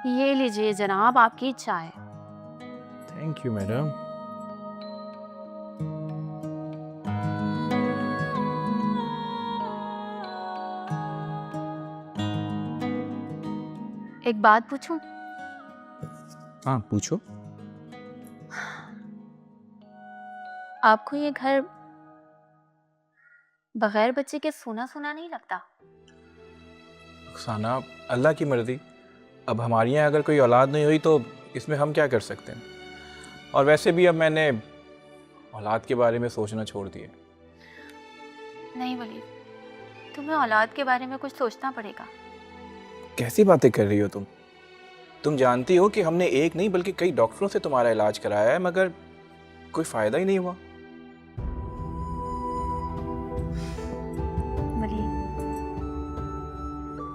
ये लीजिए जनाब, आपकी चाय। Thank you madam. एक बात पूछूं? हाँ पूछो। आपको ये घर बगैर बच्चे के सूना सूना नहीं लगता? रुखसाना, अल्लाह की मर्जी। अब हमारे यहाँ अगर कोई औलाद नहीं हुई तो इसमें हम क्या कर सकते हैं। और वैसे भी अब मैंने औलाद के बारे में सोचना छोड़ दिया। नहीं वलीद, तुम्हें औलाद के बारे में कुछ सोचना पड़ेगा। कैसी बातें कर रही हो तुम? तुम जानती हो कि हमने एक नहीं बल्कि कई डॉक्टरों से तुम्हारा इलाज कराया है, मगर कोई फायदा ही नहीं हुआ। वलीद,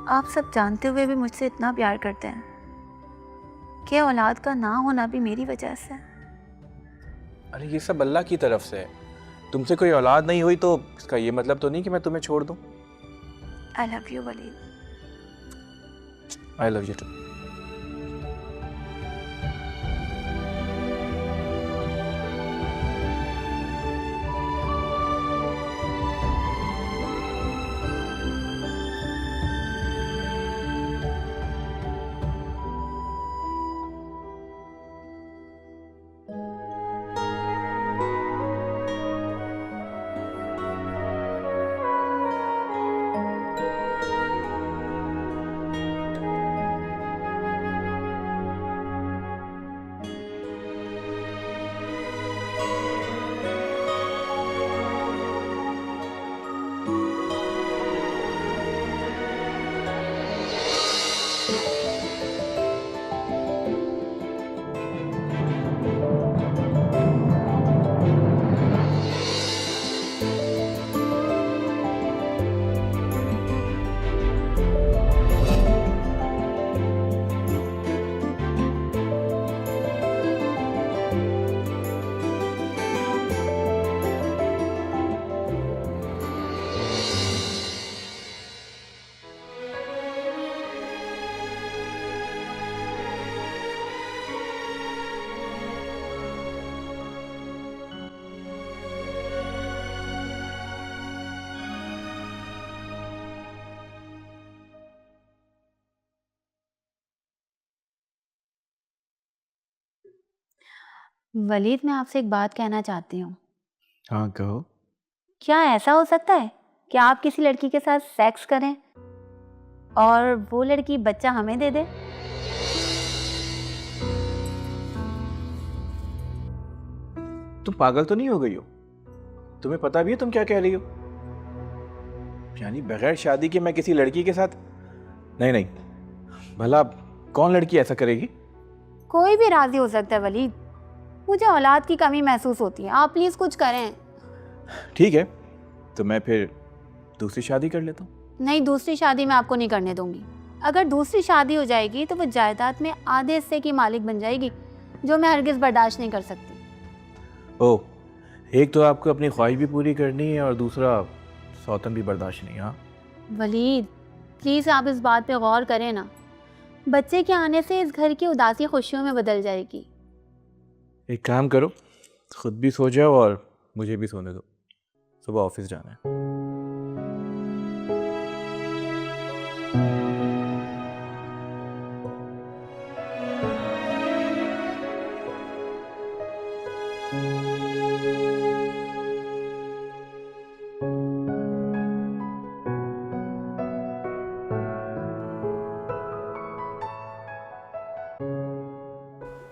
आप सब जानते हुए भी मुझसे इतना प्यार करते हैं कि औलाद का ना होना भी मेरी वजह से। अरे ये सब अल्लाह की तरफ से है। तुमसे कोई औलाद नहीं हुई तो इसका ये मतलब तो नहीं कि मैं तुम्हें छोड़ दूं। I love you Waleed. I love you too. Waleed, मैं आपसे एक बात कहना चाहती हूँ। हाँ कहो। क्या ऐसा हो सकता है कि आप किसी लड़की के साथ सेक्स करें और वो लड़की बच्चा हमें दे दे? तुम पागल तो नहीं हो गई हो? तुम्हें पता भी है तुम क्या कह रही हो? यानी बगैर शादी के मैं किसी लड़की के साथ? नहीं नहीं, भला कौन लड़की ऐसा करेगी? कोई भी राजी हो सकता है वलीद। मुझे औलाद की कमी महसूस होती है, आप प्लीज कुछ करें। ठीक है, तो मैं फिर दूसरी शादी कर लेता हूँ। नहीं, दूसरी शादी मैं आपको नहीं करने दूंगी। अगर दूसरी शादी हो जाएगी तो वो जायदाद में आधे हिस्से की मालिक बन जाएगी, जो मैं हरगिज बर्दाश्त नहीं कर सकती। ओह, एक तो आपको अपनी ख्वाहिश भी पूरी करनी है और दूसरा सौतन भी बर्दाश्त नहीं। हाँ वलीद, प्लीज आप इस बात पे गौर करें ना। बच्चे के आने से इस घर की उदासी खुशियों में बदल जाएगी। एक काम करो, खुद भी सो जाओ और मुझे भी सोने दो, सुबह ऑफिस जाना है।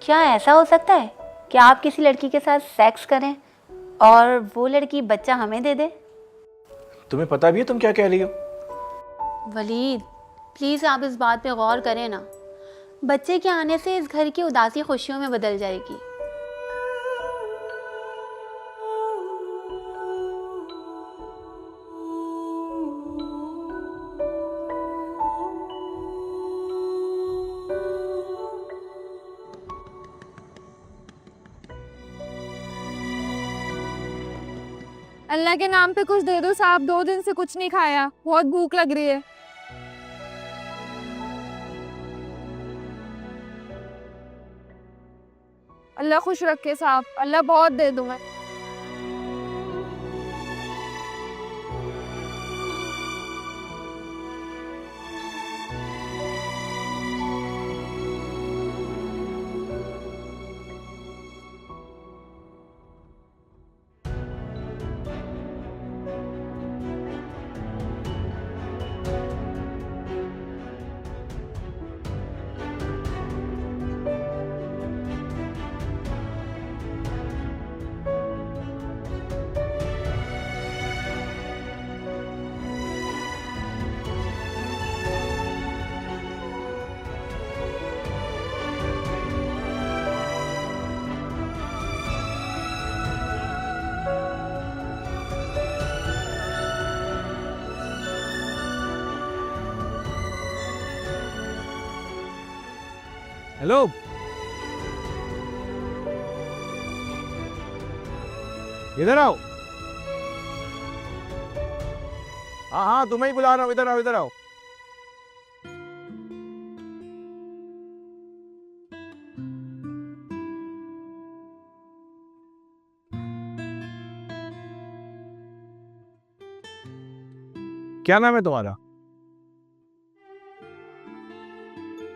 क्या ऐसा हो सकता है कि आप किसी लड़की के साथ सेक्स करें और वो लड़की बच्चा हमें दे दे। तुम्हें पता भी है तुम क्या कह रही हो? वलीद, प्लीज़ आप इस बात पे गौर करें ना। बच्चे के आने से इस घर की उदासी खुशियों में बदल जाएगी। अल्लाह के नाम पे कुछ दे दो साहब, 2 दिन से कुछ नहीं खाया, बहुत भूख लग रही है। अल्लाह खुश रखे साहब, अल्लाह बहुत दे दूं मैं। हेलो, इधर आओ। हाँ हाँ, तुम्हें ही बुला रहा हूँ, इधर आओ, इधर आओ। क्या नाम है तुम्हारा?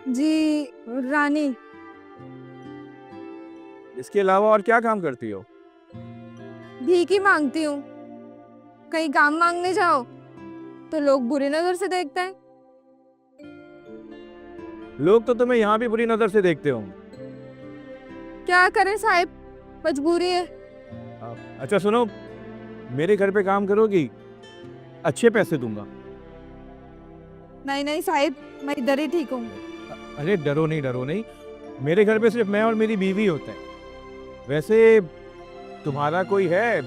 जी रानी। इसके अलावा और क्या काम करती हो? भीख ही मांगती हूँ। कहीं काम मांगने जाओ तो लोग बुरी नजर से देखते हैं। लोग तो तुम्हें यहाँ भी बुरी नजर से देखते हो। क्या करें साहिब, मजबूरी है। अच्छा सुनो, मेरे घर पे काम करोगी, अच्छे पैसे दूंगा। नहीं नहीं साहिब, मैं इधर ही ठीक हूँ। अरे डरो नहीं, डरो नहीं, मेरे घर पे सिर्फ मैं और मेरी बीवी होते हैं। वैसे तुम्हारा कोई है,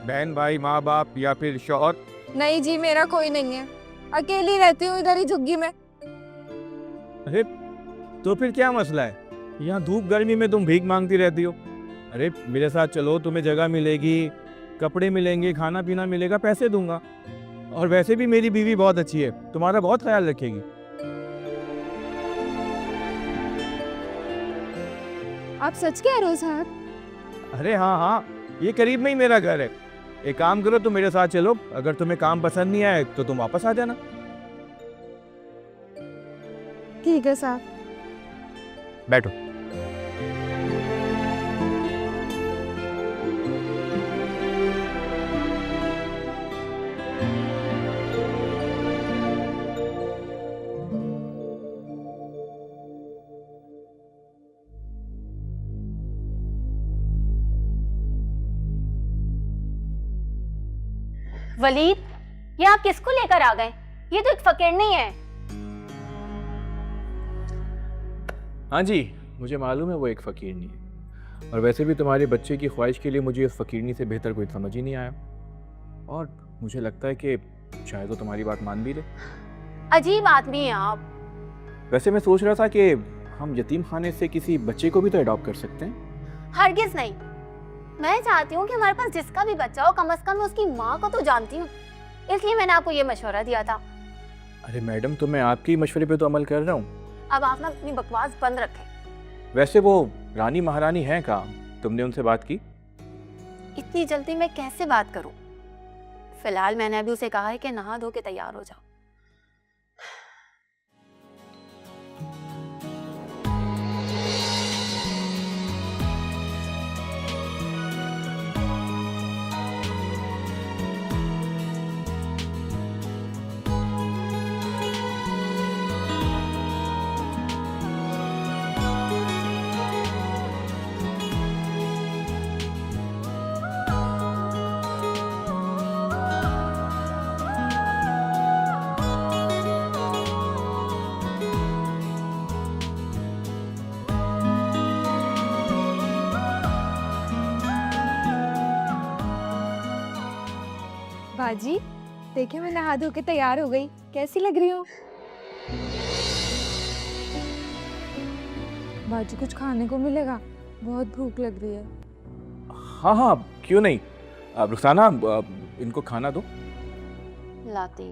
बहन भाई, माँ बाप या फिर शौहर? नहीं जी, मेरा कोई नहीं है, अकेली रहती हूँ इधर ही झुग्गी में। अरे तो फिर क्या मसला है, यहाँ धूप गर्मी में तुम भीख मांगती रहती हो। अरे मेरे साथ चलो, तुम्हें जगह मिलेगी, कपड़े मिलेंगे, खाना पीना मिलेगा, पैसे दूंगा। और वैसे भी मेरी बीवी बहुत अच्छी है, तुम्हारा बहुत ख्याल रखेगी। आप सच कह रहे हो साहब? अरे हाँ हाँ, ये करीब में ही मेरा घर है। एक काम करो, तुम मेरे साथ चलो, अगर तुम्हें काम पसंद नहीं आए तो तुम वापस आ जाना। ठीक है साहब। बैठो। वलीद, ये आप किसको लेकर आ गए? ये तो एक फकीर नहीं है। हाँ जी, मुझे मालूम है वो एक फ़कीरनी है, और वैसे भी तुम्हारे बच्चे की ख्वाहिश के लिए मुझे उस फ़कीरनी से बेहतर कोई समझ ही नहीं आया। और मुझे लगता है कि शायद वो तुम्हारी बात मान भी ले। अजीब आदमी हैं आप। वैसे मैं सोच रहा था कि हम यतीम खाने से किसी बच्चे को भी तो अडॉप्ट कर सकते हैं। हरगिज नहीं। मैं चाहती हूँ कि हमारे पास जिसका भी बच्चा हो, कम से कम मैं उसकी माँ को तो जानती हूँ, इसलिए मैंने आपको ये मशवरा दिया था। अरे मैडम, तो मैं आपके मशवरे पे तो अमल कर रहा हूँ। अब आप ना अपनी बकवास बंद रखें। वैसे वो रानी महारानी हैं कहाँ? तुमने उनसे बात की? इतनी जल्दी मैं कैसे बात करूं? फिलहाल मैंने अभी उसे कहा है कि नहा धो के तैयार हो जाओ। बाजी, देखिए मैं नहा धो के तैयार हो गई, कैसी लग रही हूँ? बाजी कुछ खाने को मिलेगा? बहुत भूख लग रही है। हाँ हाँ, क्यों नहीं। रुखसाना, इनको खाना दो। लाती